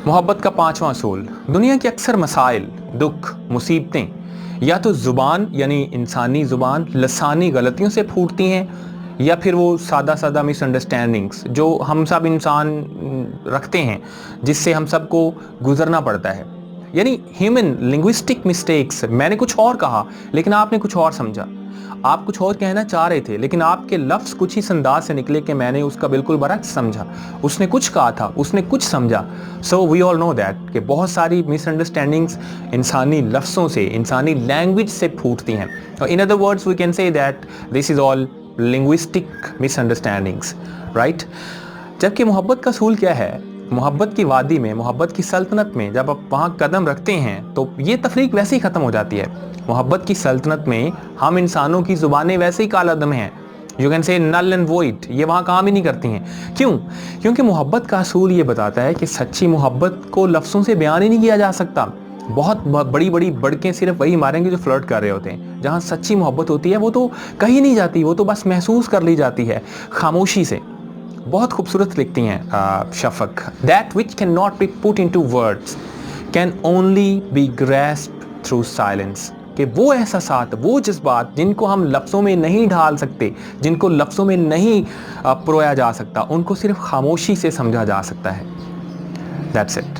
मोहब्बत का पांचवा असूल, दुनिया के अक्सर मसाइल, दुख, मुसीबतें या तो ज़ुबान यानी इंसानी ज़ुबान लसानी गलतियों से फूटती हैं, या फिर वो सादा मिसअंडरस्टैंडिंग्स जो हम सब इंसान रखते हैं, जिससे हम सबको गुजरना पड़ता है। यानी ह्यूमन लिंग्विस्टिक मिस्टेक्स। मैंने कुछ और कहा लेकिन आपने कुछ और समझा, आप कुछ और कहना चाह रहे थे लेकिन आपके लफ्ज़ कुछ ही अंदाज से निकले कि मैंने उसका बिल्कुल बरक्स समझा। उसने कुछ कहा था, उसने कुछ समझा। So we all know that कि बहुत सारी मिसअंडरस्टैंडिंग्स इंसानी लफ्ज़ों से, इंसानी लैंग्वेज से फूटती हैं। In other words we can say that this is all linguistic misunderstandings, right. जबकि मोहब्बत का असूल क्या है? मोहब्बत की वादी में, मोहब्बत की सल्तनत में जब आप वहाँ कदम रखते हैं तो ये तफरीक वैसे ही ख़त्म हो जाती है। मोहब्बत की सल्तनत में हम इंसानों की ज़ुबानें वैसे ही कालादम हैं, you can say null and void, ये वहाँ काम ही नहीं करती हैं। क्यों? क्योंकि मोहब्बत का असूल ये बताता है कि सच्ची मोहब्बत को लफ्ज़ों से बयान ही नहीं किया जा सकता। बहुत बड़ी बड़ी बड़कें सिर्फ वही मारेंगे जो फ्लर्ट कर रहे होते हैं। जहाँ सच्ची मोहब्बत होती है वो तो कहीं नहीं जाती, वो तो बस महसूस कर ली जाती है खामोशी से। बहुत खूबसूरत लिखती हैं Shafaq, that which can not be put into words can only be grasped through silence. कि वो एहसासात, वो जज्बात जिनको हम लफ्ज़ों में नहीं ढाल सकते, जिनको लफ्ज़ों में नहीं परोया जा सकता, उनको सिर्फ खामोशी से समझा जा सकता है। That's it.